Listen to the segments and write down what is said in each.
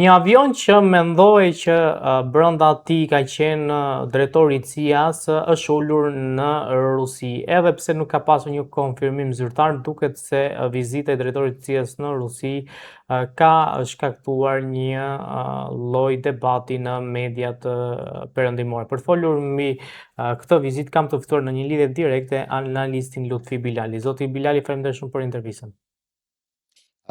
Një avion që mendoj që brenda tij ka qenë drejtori i CIA-s është ulur në Rusi. Edhe pse nuk ka pasur një konfirmim zyrtar, duket se vizita e drejtorit të CIA-s në Rusi ka shkaktuar një lloj debati në mediat perëndimore. Për të folur mbi këtë vizitë kam të ftuar në një lidhje direkte analistin Lutfi Bilali. Zoti Bilali, faleminderit shumë për intervistën.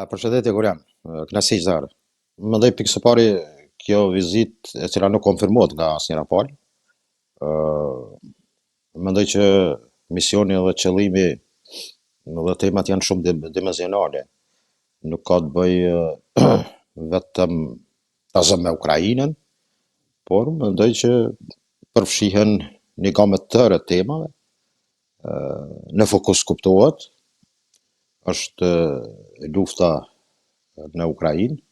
Përshëndetje Gorian, kënaqësi që ardhe. Mendoj pikë së pari kjo vizitë e cila nuk konfirmohet nga asnjëra palë. Mendoj që misioni dhe qëllimi dhe temat janë shumë dimensionale. Nuk ka të bëjë vetëm tasë me Ukrainën, por mendoj që përfshihen një gamë të tërë temave. Në fokus kuptohet është lufta në Ukrainë,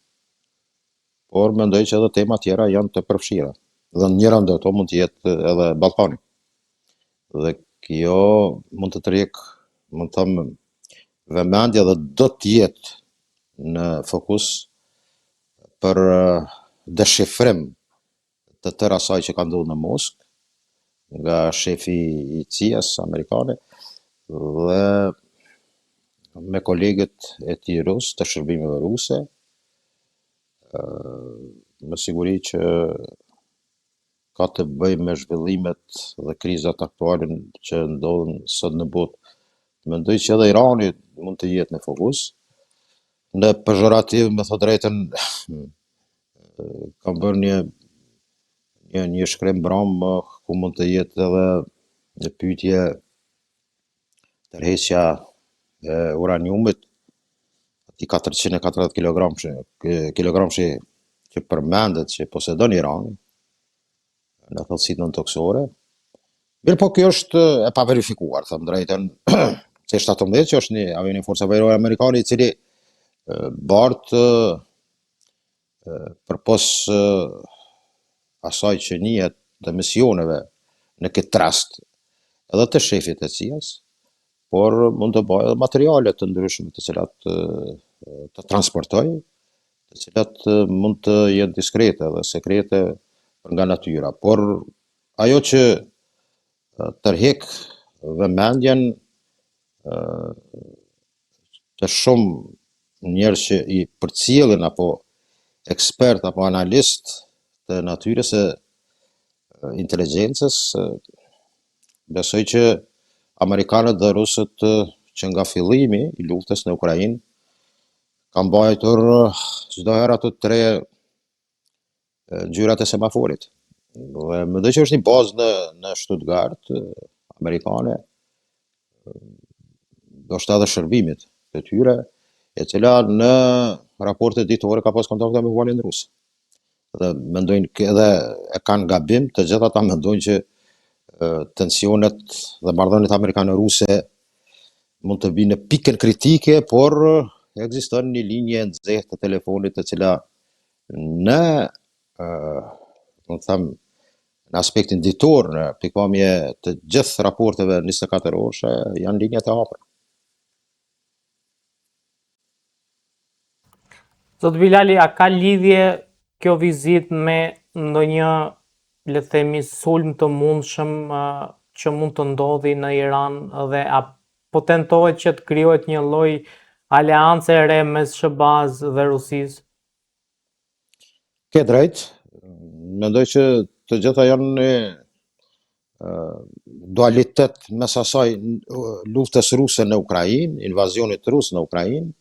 por mendoj që edhe tema tjera janë të përfshira. Dhe njëra ndër ato mund të jetë edhe Ballkani. Dhe kjo mund të tërheq, mund të them, vëmendje dhe do të jetë në fokus për deshifrim të tërë asaj që ka ndodhur në Moskë nga shefi i CIA-s amerikane dhe me kolegët e tij rus të shërbimeve ruse, me siguri që ka të bëjë me zhvillimet dhe krizat aktuale që ndodhen sot në botë. Mendoj që edhe Irani mund të jetë në fokus. Në pejorativ, me thot drejtën, kam bërë një shkrim bram ku mund të jetë edhe një pyetje tërheqja e uraniumit, ati 440 kilogramshi që përmendet që posedon Irani në thellësitë nëntoksore. Mirë, po kjo është e paverifikuar, them drejtën, C-17 që është një avion i forcave ajrore amerikane i cili bartë përpos asaj që njihet të misioneve në këtë rast edhe të shefit të CIA-s, por mund të bëjë edhe materiale të ndryshme të cilat të transportoj, të cilat mund të jenë diskrete dhe sekrete nga natyra. Por ajo që tërheq vëmendjen të shumë njerëz që i përcjellin apo ekspert apo analist të natyrës së inteligjencës, besoj që amerikanët dhe rusët që nga fillimi i luftës në Ukrainë kanë mbajtur çdo herë ato tre ngjyrat e semaforit. Dhe mendoj që është një bazë në Stuttgart amerikane, ndoshta edhe shërbimit të tyre, e cila në raporte ditore ka pas kontakte me valin rus. Dhe mendojnë edhe e kanë gabim, të gjithë ata mendojnë që tensionet dhe marrëdhëniet amerikane-ruse mund të vinë në pikën kritike, por ekziston një linje e nxehtë të telefonit të cila në në aspektin ditor, në pikpamje të gjithë raporteve 24 orëshe, janë linjat e hapura. Zot Bilali, a ka lidhje kjo vizitë me ndonjë, le të themi, sulm të mundshëm që mund të ndodhi në Iran dhe po tentohet që të krijohet një lloj aleance e re mes SBA-s dhe Rusisë? Ke drejt, mendoj që të gjitha janë një dualitet mes asaj luftës ruse në Ukrainë, invazionit rus në Ukrainë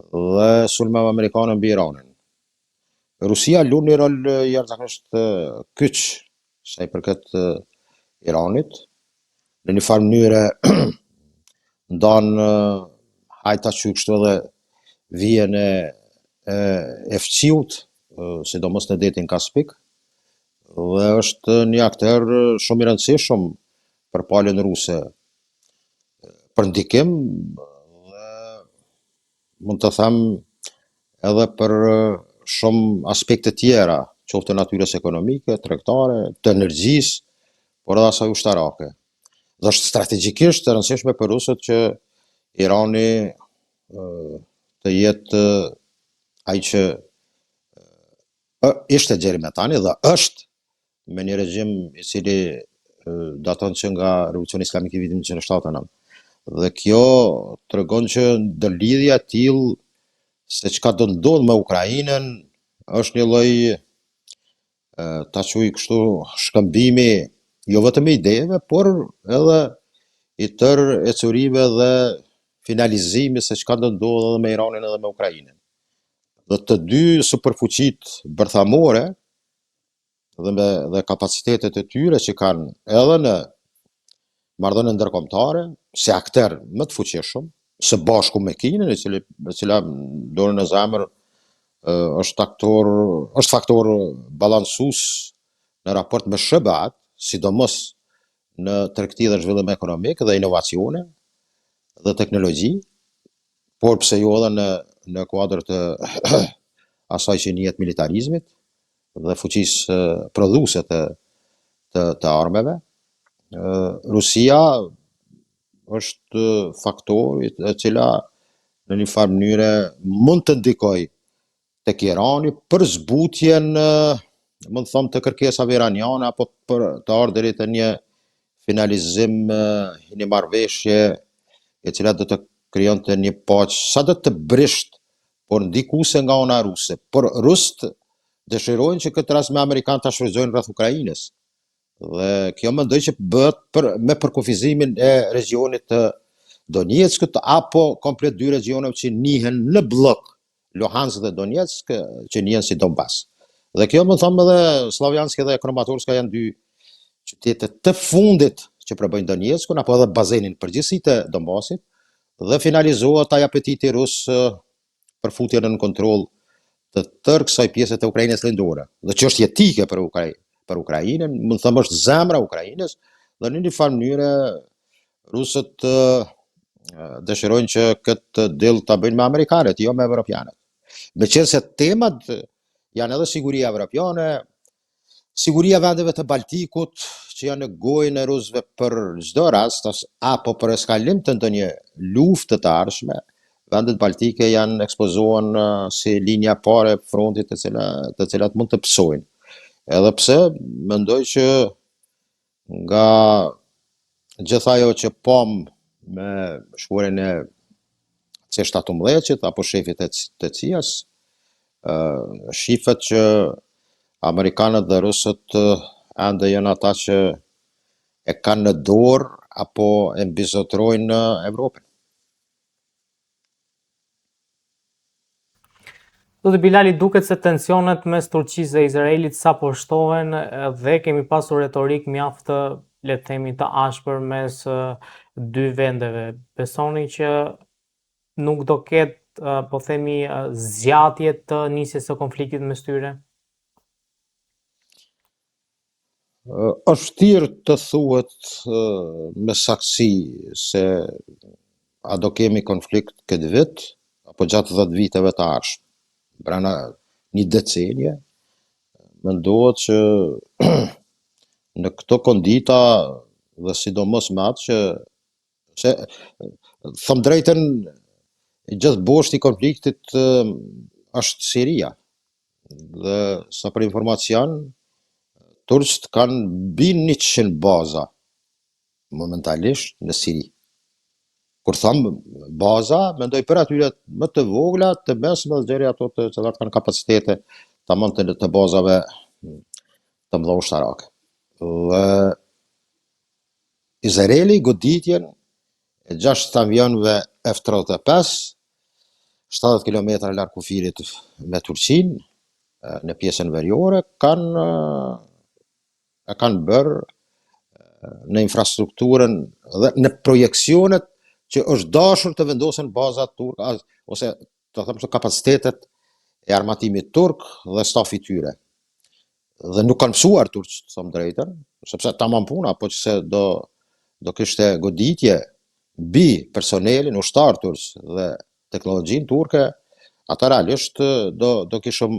dhe sulmeve amerikane mbi Iranin. Rusia lun një rol jashtëzakonisht kyç sa i përket Iranit, në një farë mënyre ndan hajta që kështu edhe vijen e fqiut, sidomos në detin Kaspik, dhe është një akter shumë i rëndësishëm për palën ruse për ndikim dhe mund të them edhe për shumë aspekte tjera, qoftë të natyrës ekonomike, tregtare, të energjisë, por edhe asaj ushtarake. Dhe është strategjikisht e rëndësishme për rusët që Irani të jetë ai që ishte deri me tani dhe është me një regjim i cili daton që nga Revolucioni Islamike i vitit 1979. Dhe kjo tregon që ndërlidhja e tillë se çka do ndodh me Ukrainën është një lloj ta quaj kështu shkëmbimi jo vetëm i ideve, por edhe i tërë ecurive dhe finalizimi se çka do ndodh edhe me Iranin edhe me Ukrainën. Dhe të dy superfuqitë bërthamore dhe kapacitetet e tyre që kanë edhe në marrëdhënie ndërkombëtare, si aktor më të fuqishëm, së bashku me Kinën, e cila dorën e zemër është faktor balancues në raport me SBA-t, sidomos në tregti dhe zhvillim ekonomik dhe inovacione dhe teknologji, por pse jo edhe në kuadër të asaj që njihet militarizmit dhe fuqisë prodhuese të armeve. Rusia është faktori e cila në një farë mënyre mund të ndikoj tek Irani për zbutjen, mund të them, të kërkesave iraniane apo për të ardhur deri te një finalizim i një marrëveshje e cila do të krijonte një paqë sa do të brisht, por ndikuese nga ana ruse. Por rusët dëshirojnë që këtë rast me amerikanë ta shfrytëzojnë rreth Ukrainës. Dhe kjo mendoj që bëhet me përkufizimin e regionit të Donjeckut apo komplet dy regioneve që njihen në blok, Luhansk dhe Donetsk, që njihen si Donbas. Dhe kjo më thëmë edhe Slavjansk dhe Kramatorsk janë dy qytetet të fundit që përbëjnë Donjeckun, apo edhe bazenin përgjithësi të Donbasit, dhe finalizohet ai apetiti rus për futjen në kontroll të tërë kësaj pjese të Ukrainës lindore. Dhe që është jetike për Ukrainën, më thëmë është zemra Ukrainës, dhe në një farë mënyre rusët dëshirojnë që këtë dill ta bëjnë me amerikanët, jo me evropianët. Meqense temat janë edhe siguria evropiane, siguria vendeve të Baltikut, që janë në gojën e rusëve për çdo rast, apo për eskalim të ndonjë lufte të ardhshme. Vendet baltike janë ekspozohen si linja e parë e frontit të cilat mund të psojnë. Edhe pse mendoj që nga gjithë ajo që pam me shkruarjen e C-17 apo shefit të CIA-s, shifet që amerikanët dhe rusët ende janë ata që e kanë në dorë apo e mbizotrojnë Evropën. Zoti Bilali, duket se tensionet mes Turqisë dhe Izraelit sapo shtohen dhe kemi pasur retorik mjaft, le të themi, të ashpër mes dy vendeve. Besoni që nuk do ketë, po themi, zgjatje të nisjes së konfliktit mes tyre? Është vështirë të thuhet me saktësi se a do kemi konflikt këtë vit apo gjatë 10 viteve të ardhshme. Brenda një decenie, mendohet që në këto kondita dhe sidomos me atë që thëmë drejtën, gjithë boshti i konfliktit është Siria. Dhe sa për informacion, turqët kanë mbi 100 baza momentalisht në Siri. Kur thamë baza, mendoj për atyre më të vogla, të mesme dhe deri ato të cilat kanë kapacitete tamam të bazave të mëdha ushtarake. Dhe Izraeli goditjen e 6 avionëve F-35, 70 km larg kufirit me Turqinë, në pjesën veriore, kanë bërë në infrastrukturën dhe në projekcionet që është dashur të vendosen bazat turke, ose të them se kapacitetet e armatimit turk dhe stafi tyre. Dhe nuk kanë mësuar turqët, të them drejtën, sepse tamam puna, po që se do kishte goditje mbi personelin ushtar turq dhe teknologjinë turke, ata realisht do kishëm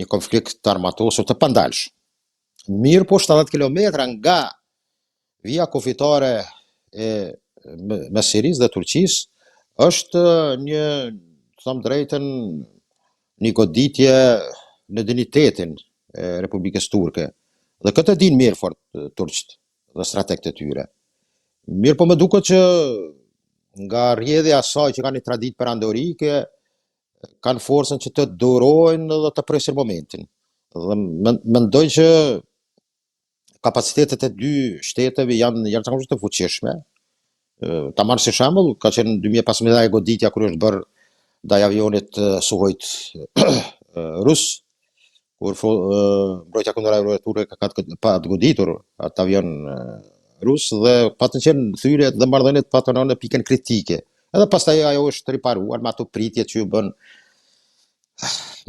një konflikt armatosur të pandalshëm. Mirë po 70 kilometra nga vija kufitare me Sirisë dhe Turqisë është një, të them drejtën, një goditje në dinitetin e Republikës Turke. Dhe këtë e din mirë fort turqët dhe strategët e tyre. Mirë po më duket që nga rrjedhja e asaj që kanë një traditë perandorike, kanë forcën që të durojnë dhe të presin momentin. Dhe mendoj që kapacitetet e dy shteteve janë zakonisht të fuqishme. Ta marrë si shembull, ka qenë 2015 e goditja kur është bërë ndaj avionit Suhojt rus, kur mbrojtja kundër aeronaut turke ka të goditur atë avion rus dhe patën qenë thyrjet dhe marrëdhëniet patën në pikën kritike. Edhe pastaj ajo është riparuar me ato pritjet që ju bën,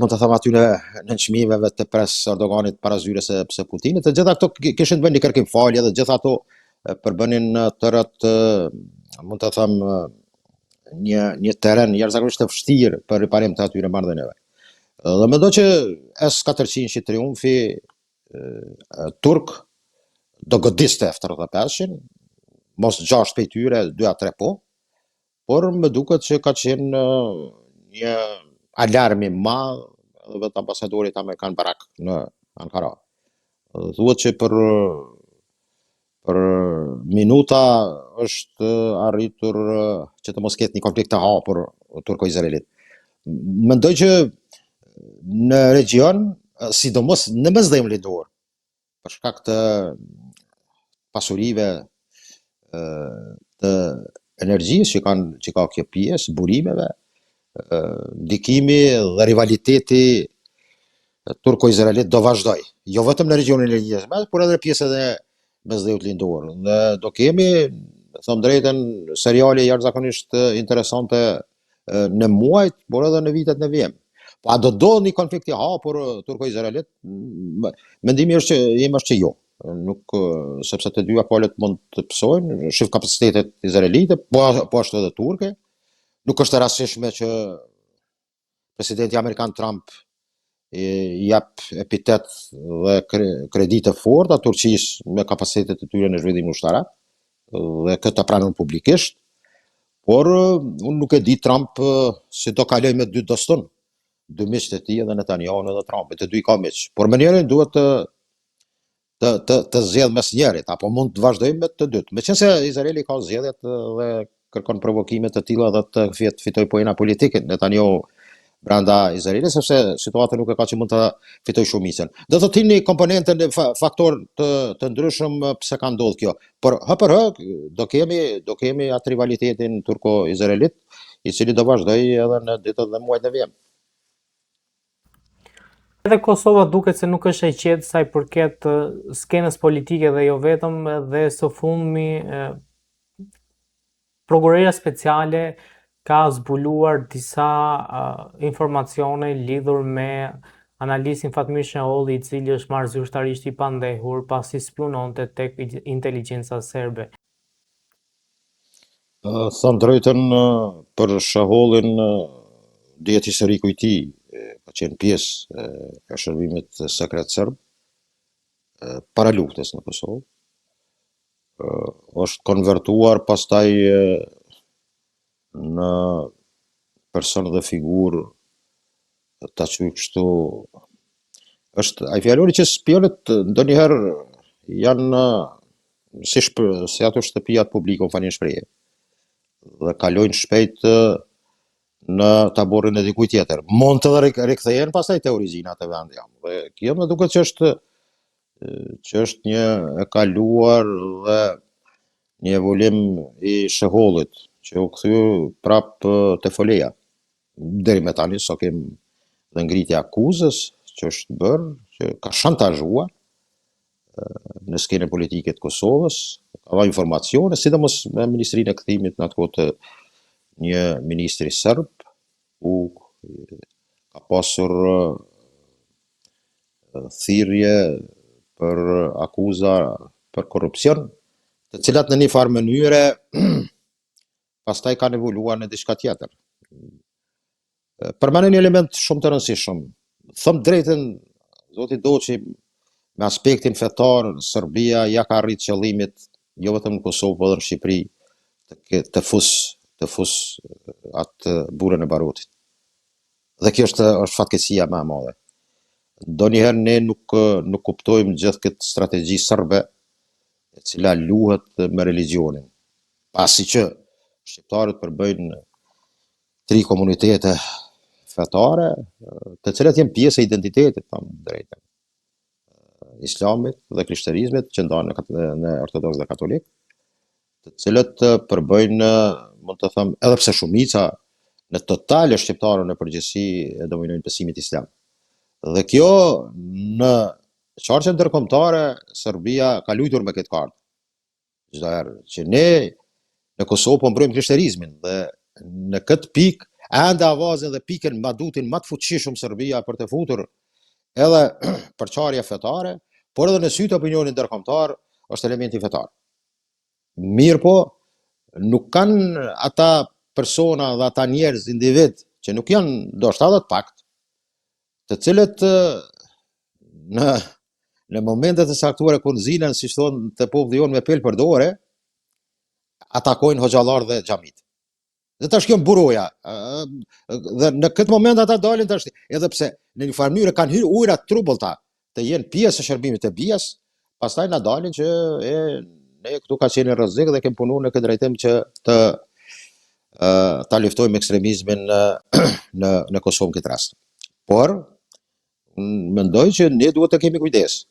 mund të them aty në çmimeve të pres Erdoganit para zyres pse Putinit, të gjitha këto kishin të bënin një kërkim falje dhe gjitha ato përbënin tërët, mund të them, një teren jashtëzakonisht të vështirë për riparim të atyre marrëdhënieve. Dhe mendoj që S-400 që triumfi turk do godiste F-35-shin, mos 6 prej tyre, 2 a 3 po, por më duket që ka qenë një alarm i madh edhe vetë ambasadorit amerikan Barak në Ankara. Thuhet që për minuta është arritur që të mos ketë një konflikt të hapur turko-izraelit. Mendoj që në region, sidomos në mesdhem lindor, për shkak të pasurive të energjisë që ka kjo pjesë, burimeve, ndikimi dhe rivaliteti turko-izraelit do vazhdoj. Jo vetëm në regionin e Ligjit, por edhe në pjesën e mesdhemit lindor. Dhe do kemi, them drejtën, seriale jashtëzakonisht interesante në muajt, por edhe në vitet në vijim. Po a do një konflikt i hapur turko-izraelit? Mendimi im është që jo. Nuk, sepse të dyja palët mund të psojnë, shif kapacitetet izraelite, po ashtu edhe turke. Nuk është e rastishme që presidenti amerikan Trump i jap epitet dhe kredite forta Turqisë me kapacitetet e tyre në zhvillim ushtarak, dhe këtë pranon publikisht, por unë nuk e di Trump si do kaloj me dy doston, dy miqtë e tij, edhe Netanyahu dhe Trumpit, të dy ka miq. Por më njërin duhet të zgjedh mes njerit, apo mund të vazhdojmë me të dytë. Meqense Izraeli ka zgjedhjet dhe kërkon provokime të tilla dhe të fitoj pojena politike Netanyahu brenda Izraelit, sepse situata nuk e ka që mund të fitoj shumicën. Do të thotë një komponente në faktor të ndryshëm pse ka ndodhur kjo. Por për do kemi atë rivalitetin turko-izraelit, i cili do vazhdoj edhe në ditët dhe muajt e vijim. Edhe Kosova duket se nuk është e qetë sa i përket skenës politike dhe jo vetëm, dhe së fundmi Prokuroria Speciale ka zbuluar disa informacione lidhur me analistin Fatmir Sheholli, i cili është marrë zyrtarisht i pandehur pasi spiononte tek inteligjenca serbe. Thënë drejtën, për Shehollin, dihet historiku i tij, ka qenë pjesë e shërbimit sekret serb para luftës në Kosovë. Është konvertuar pastaj në person dhe figurë ta quaj kështu, është ai fjalori që spionët ndonjëherë janë si ato shtëpiat publike u falin shprehje, dhe kalojnë shpejt në taborin e dikujt tjetër. Mund të rikthehen pastaj te origjinat e vendit jam. Dhe kjo më duket që është një e kaluar dhe një evolim i Shehollit, që u kthy prap te foleja. Deri me tani sa kem dhe ngritja akuzës që është bërë, që ka shantazhuar në skenën politike të Kosovës, ka dhënë informacione, sidomos me Ministrinë e Kthimit në atë kohë të një ministri serb, ka pasur thirrje për akuza për korrupsion, të cilat në një farë mënyre pastaj kanë evoluar në diçka tjetër. Përmendën një element shumë të rëndësishëm. Them drejtën, zoti Doçi, me aspektin fetar, Serbia ja ka arrit qëllimit, jo vetëm në Kosovë, por edhe në Shqipëri, të fus atë burën e barutit. Dhe kjo është fatkeqësia më e madhe. Ndonjëherë ne nuk kuptojmë gjithë këtë strategji serbe e cila luhet me religionin. Pasi që shqiptarët përbëjnë 3 komunitete fetare, të cilat janë pjesë e identitetit, thamë drejtën, islamit dhe krishterizmit që ndahen në ortodoks dhe katolik, të cilët përbëjnë, mund të them, edhe pse shumica në total e shqiptarëve në përgjithësi e dominojnë besimin islam. Dhe kjo në çarqe ndërkombëtare Serbia ka luajtur me këtë kartë. Çdo herë që ne në Kosovë po mbrojmë krishterizmin dhe në këtë pikë ende avazën dhe pikën madutin më të fuqishëm Serbia për të futur edhe përçarje fetare, por edhe në sy të opinionit ndërkombëtar është elementi fetar. Mirë po, nuk kanë ata persona dhe ata njerëz, individ, që nuk janë ndoshta edhe të pakt, të cilët në momentet e saktuara kur zilen, siç thonë të populli jonë me pelë për dorë, atakojnë hoxhallar dhe xhamit. Dhe tash kjo buroja. Dhe në këtë moment ata dalin tash, edhe pse në një farë mënyrë kanë hyrë ujëra trubullta të jenë pjesë e shërbimit të bijës, pastaj na dalin që ne këtu ka qenë rrezik dhe kemi punuar në këtë drejtim që ta luftojmë ekstremizmin në Kosovë këtë rast. Por mendoj që ne duhet të kemi kujdes.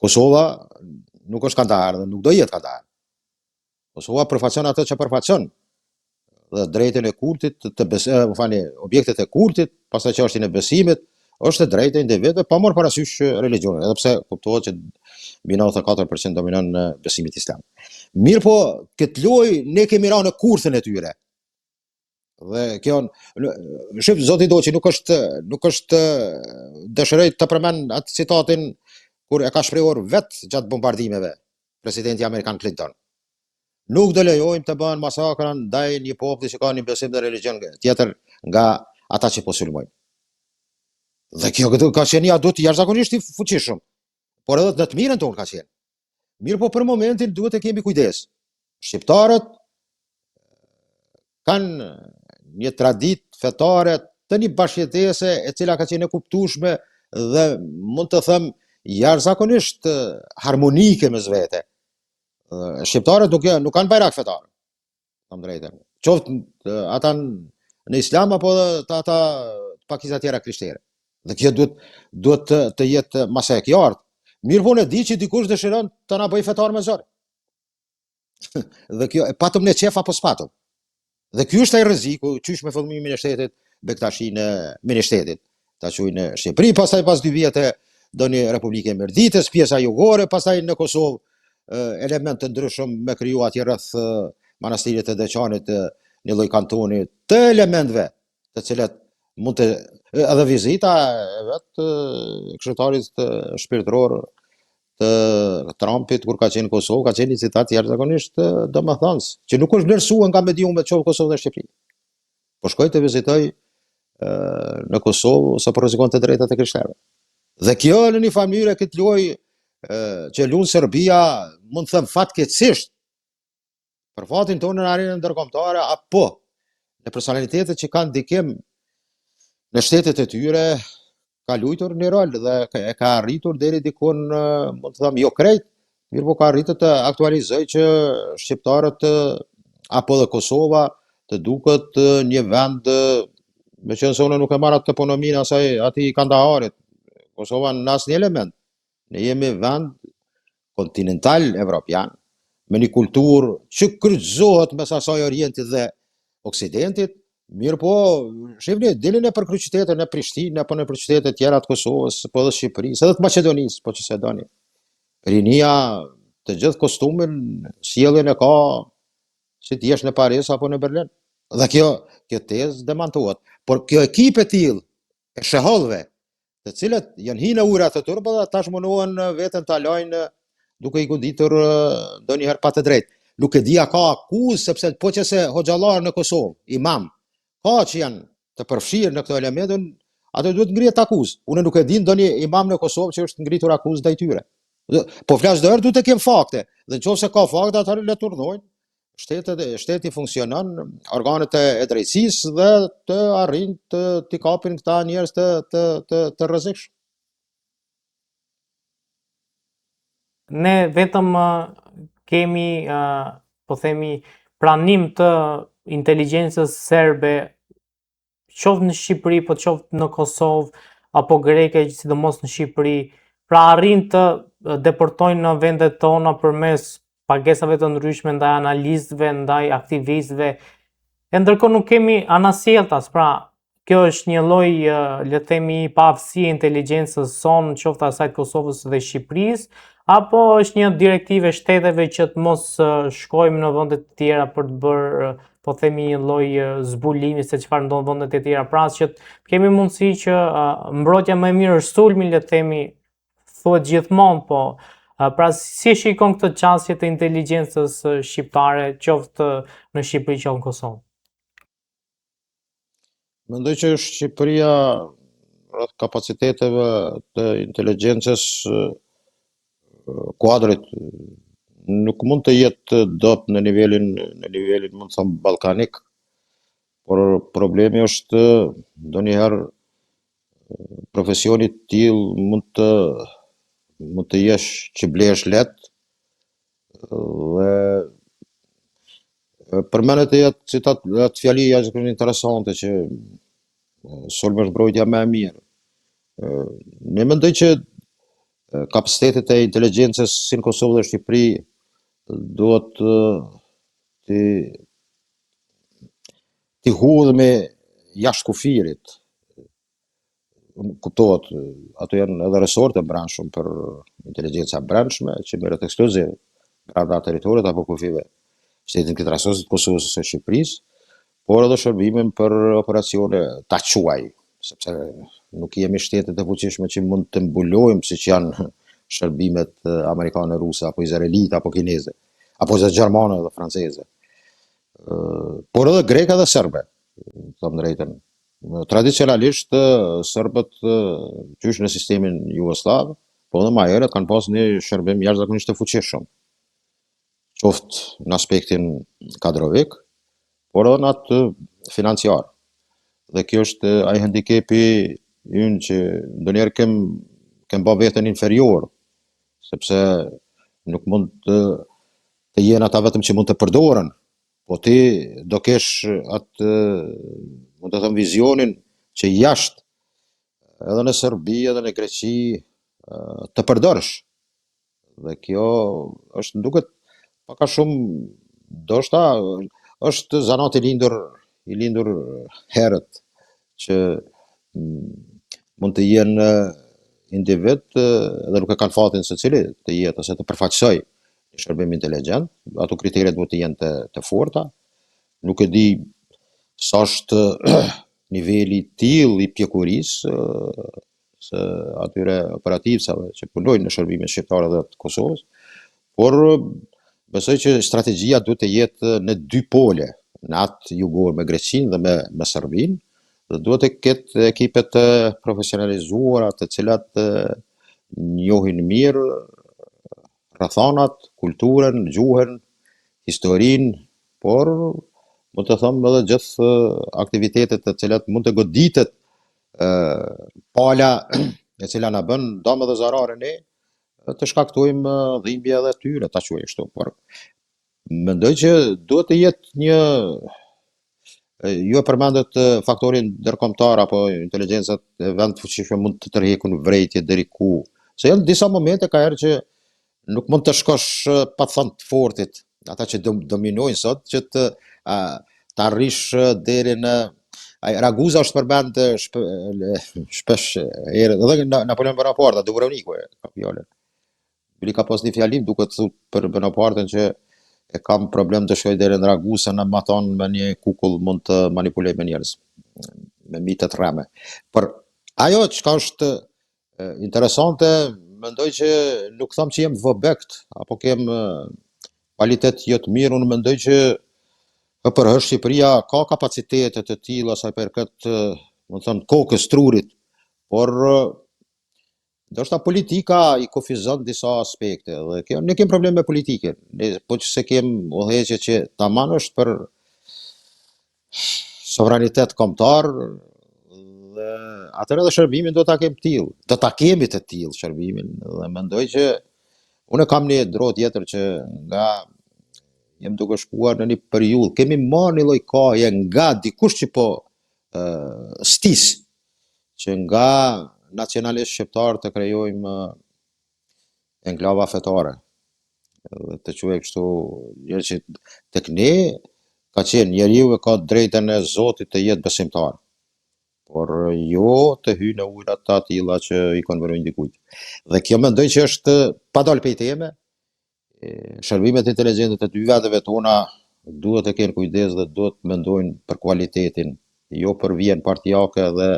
Kosova nuk është Kandahar dhe nuk do jetë Kandahar. Kosova përfaqëson atë që përfaqëson dhe drejtën e kultit objektet e kultit, pastaj që është në besimit, është e drejtë e individëve pa marrë parasysh religionin, edhe pse kuptohet që mbi 94% dominon në besimit islam. Mirë po, këtë lojë ne kemi ra në kurthën e tyre. Dhe kjo, shif zoti Doçi nuk është dëshiroj të përmend atë citatin kur e ka shprehur vetë gjatë bombardimeve presidenti amerikan Clinton. Nuk do lejojmë të bëhen masakra ndaj një populli që ka një besim dhe religion tjetër nga ata që po sulmojnë. Dhe kjo ka qenë një adut jashtëzakonisht i fuqishëm, por edhe në të mirën tonë ka qenë. Mirë po për momentin duhet të kemi kujdes. Shqiptarët kanë një traditë fetare të një bashkëjetese e cila ka qenë e kuptueshme dhe mund të them jashtëzakonisht harmonike mes vete. Shqiptarët nuk kanë bajrak fetar, tham drejtën. Qoftë ata në islam apo ata pakisat tjera krishtere. Dhe kjo duhet të jetë masa e qartë. Mirë po ne di që dikush dëshiron të na bëj fetar me zor. Dhe kjo patëm ne qef apo s'patëm. Dhe ky është ai rreziku, qysh me fillimin e shtetit, Bektashi në ministetit. Ta quajnë në Shqipëri, pastaj pas 2 vjetë do një Republikë e Mirditës, pjesa jugore, pastaj në Kosovë element të ndryshëm me kriju atje rreth manastirit të Deçanit, një lloj kantoni të elementve, të cilat mund të edhe vizita e vet këshilltarit shpirtëror të Trumpit kur ka qenë në Kosovë, ka qenë një citat jashtëzakonisht domethënës, që nuk është vlerësuar nga mediumet qoftë Kosovë dhe Shqipëri. Po shkoj të vizitoj në Kosovë sa po rrezikon të drejtat e krishterëve. Dhe kjo në një familje këtë lojë që luan Serbia, mund të them fatkeqësisht, për fatin tonë në arenën ndërkombëtare, apo në personalitetet që kanë ndikim në shtetet e tyre, ka luajtur një rol dhe e ka arritur deri dikun, mund të them jo krejt, mirë po ka arritur të aktualizojë që shqiptarët apo dhe Kosova të duket një vend, meqense unë nuk e marr atë toponominë asaj atij Kandaharit. Kosova në asnjë element. Ne jemi vend kontinental evropian, me një kulturë që kryqëzohet mes asaj Orientit dhe Oksidentit, mirë po, shifni, dilin e për kryeqytetet në Prishtinë, apo në për qytete tjera të Kosovës, po edhe Shqipërisë, edhe të Maqedonisë, po që se doni. Rinia të gjithë kostumin, sjelljen e ka si të jesh në Paris apo në Berlin. Dhe kjo tezë demantohet. Por kjo ekip e tillë e shehollëve, të cilët janë hinë ujëra të turba dhe tash mundohen veten ta lajnë duke i goditur ndonjëherë pa të drejtë. Nuk e di a ka akuzë, sepse po që se hoxhallar në Kosovë, imam, ka që janë të përfshirë në këto elementin, ato duhet ngrihet akuzë. Unë nuk e di ndonjë imam në Kosovë që është ngritur akuzë ndaj tyre. Po flas çdo herë duhet të kem fakte. Dhe nëse ka fakte atëherë le të urdhërojnë. Shteti funksionon, organet e drejtësisë dhe të arrin të kapin këta njerëz të rrezikshëm. ne vetëm kemi, po themi, pranim të inteligjencës serbe, qoftë në Shqipëri, po qoftë në Kosovë, apo greke, sidomos në Shqipëri, pra arrin të deportojnë në vendet tona përmes pagesave të ndryshme ndaj analistëve, ndaj aktivistëve, e ndërkohë nuk kemi anasjelltas, pra kjo është një lloj, le të themi, paaftësie inteligjencës sonë, qoftë asaj të Kosovës dhe Shqipërisë, apo është një direktive shteteve që të mos shkojmë në vende të tjera për të bërë, po themi, një lloj zbulimi se çfarë ndodh në vendet e tjera, pra që të kemi mundësi që mbrojtja më e mirë është sulmi, le të themi, thuhet gjithmonë, po pra si shikon këtë çështje të inteligjencës shqiptare, qoftë në Shqipëri, qoftë në Kosovë? Mendoj që Shqipëria rreth kapaciteteve të inteligjencës kuadrit nuk mund të jetë dot në nivelin mund të them ballkanik, por problemi është ndonjëherë profesioni i tillë mund të jesh që blesh let dhe përmendet e atë fjali jashtëzakonisht interesante që sulmi është mbrojtja më e mirë. Ne mendoj që kapacitetet e inteligjencës si në Kosovë dhe Shqipëri duhet t'i hudhemi jashtë kufirit. Kuptohet, ato janë edhe resorte brendshme për inteligjenca brendshme që merret ekskluziv brenda territorit apo kufive shtetin këtë rastit Kosovës së Shqipërisë, por edhe shërbimin për operacione ta quaj, sepse nuk jemi shtetet e fuqishme që mund të mbulojmë siç janë shërbimet amerikane, ruse, apo izraelite, apo kineze, apo gjermane dhe franceze. Por edhe greka dhe serbe, them drejtën. Tradicionalisht serbët qysh në sistemin jugosllav, po edhe më herët kanë pas një shërbim jashtëzakonisht të fuqishëm, qoftë në aspektin kadrovik, por edhe në atë financiar. Dhe kjo është ai handikepi ynë që ndonjëherë kem bë veten inferior, sepse nuk mund të jenë ata vetëm që mund të përdoren, po ti do kesh atë, mund të them, vizionin që jashtë, edhe në Serbi, edhe në Greqi, të përdorësh. Dhe kjo është, duket pak a shumë, ndoshta është zanat i lindur herët që mund të jenë individ dhe nuk e kanë fatin se cili të jetë ose të përfaqësoj një shërbim inteligjent, ato kriteret duhet të jenë të forta. Nuk e di sa është niveli i tillë i pjekurisë së atyre operativësave që punojnë në shërbimin shqiptar dhe të Kosovës, por besoj që strategjia duhet të jetë në dy pole, në atë jugor me Greqinë dhe me Serbinë, dhe duhet të ketë ekipe të profesionalizuara, të cilat njohin mirë rrethanat, kulturën, gjuhën, historinë, por mund të them edhe gjithë aktivitetet të cilat mund të goditet pala e cila na bën dëm edhe zarare ne, të shkaktojmë dhimbje edhe tyre, ta quaj kështu, por mendoj që duhet të jetë një, ju e përmendët faktorin ndërkombëtar apo inteligjencat e vend fuqishme mund të tërheqin vrejtje deri ku, se janë disa momente ka herë që nuk mund të shkosh pa thënë të fortit, ata që dominojnë sot, që të arrish deri në Raguza është përmend shpesh herë, edhe Napoleon Bonaparte, Dubrovniku ka fjalën. Bili ka pas një fjalim duke të thotë për Bonaparten që e kam problem të shkoj deri në Raguza, në ma thonë me një kukull mund të manipuloj me njerëz, me mitet rreme. Por ajo çka është interesante, mendoj që nuk them që jem vobekt, apo kem kvalitet jo të mirë, unë mendoj që për Shqipëria ka kapacitete të tilla sa për këtë, do të them, kokës trurit, por ndoshta politika i kufizon disa aspekte, dhe kjo ne kem problem me politikën, po që se kem udhëheqje që tamam është për sovranitet kombëtar, dhe atëherë edhe shërbimin do ta kem tillë, do ta kemi të tillë shërbimin, dhe mendoj që Unë kam një dro tjetër që nga jem duke shkuar në një periudhë, kemi marrë një lloj kohe nga dikush që po stis, që nga nacionalisht shqiptar të krijojmë enklava fetare, dhe të quaj kështu, njërë që tek ne ka qenë njeriu e ka drejtën e Zotit të jetë besimtar, por jo të hyjë në ujërat të atilla që i konverojnë dikujt. Dhe kjo mendoj që është pa dalë pej teme, shërbimet inteligjente të dy veteve tona duhet të kenë kujdes dhe duhet të mendojnë për kualitetin, jo për vjen partijake dhe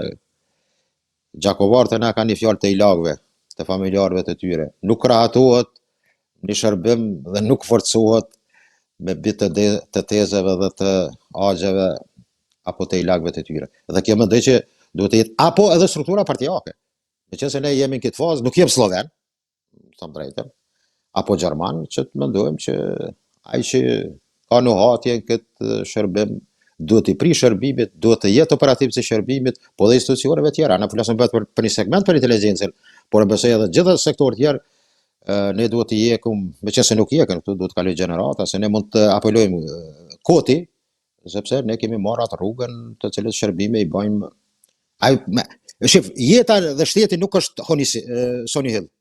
gjakovarët e na kanë një fjalë të i lagëve, të familjarëve të tyre. Nuk krahatohet një shërbim dhe nuk forcohet me bitë të tezeve dhe të agjeve apo të i lagëve të tyre. Dhe kjo mendoj që duhet të jetë apo edhe struktura partijake. Meqense ne jemi në këtë fazë, nuk jem sloven, them drejtën, apo gjerman, që të mendojmë që ai që ka nuhatje në këtë shërbim duhet i prish shërbimit, duhet të jetë operativ si shërbimit, po dhe institucioneve tjera. Ne flasim vetëm për një segment për inteligjencën, por e besoj edhe gjithë sektorët tjerë ne duhet të jekum, meqense nuk jekën këtu, duhet të kaloj gjenerata, se ne mund të apelojmë koti, sepse ne kemi marrë atë rrugën të cilët shërbime i bëjmë. Shif, jeta dhe shteti nuk është Sony Hill.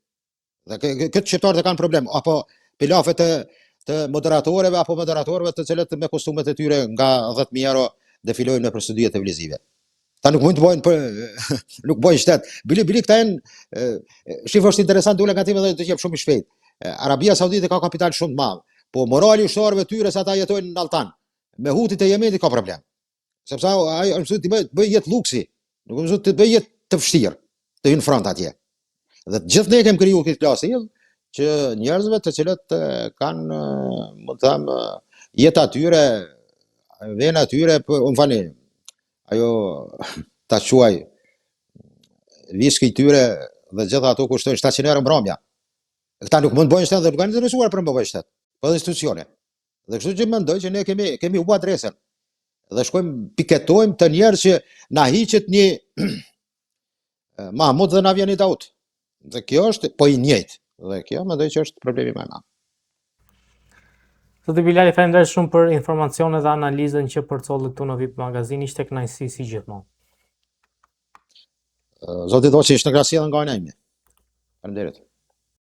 Dhe këtë shqiptarët e kanë problem, apo pilafet të moderatorëve apo moderatorëve të cilët me kostumet e tyre nga 10.000 euro defilojnë në procedura televizive. Ta nuk mund të bojnë nuk bojnë shtet. Bili këta janë shifë është interesant dule nga time dhe të jep shumë i shpejt. Arabia Saudite ka kapital shumë të madh, po morali ushtarëve tyre sa ata jetojnë në Altan. Me Hutit e Jemenit ka problem. Sepse ai mëson të bëj jetë luksi, nuk mëson të bëj jetë të vështirë, të hynë front atje. Dhe të gjithë ne kemi krijuar këtë klasë që njerëzve të cilët kanë, mund të them, jeta atyre, vena atyre, më falni, ajo ta quaj viski tyre dhe gjitha ato kushtojnë 700 euro mbrëmja. Këta nuk mund të bëjnë shtet dhe nuk kanë interesuar për më bëjnë shtet, po dhe institucione. Dhe kështu që mendoj që ne kemi u adresën. Dhe shkojmë piketojmë të njerëz që na hiqet një Mahmud dhe na vjen i Daud. Dhe kjo është po i njëjtë. Dhe kjo mendoj që është problemi më i madh. Zoti Bilali, faleminderit shumë për informacionet dhe analizën që përcollet këtu në VIP Magazin. Ishte kënaqësi si gjithmonë. Zoti do që ishte në krasi edhe nga ana ime. Faleminderit.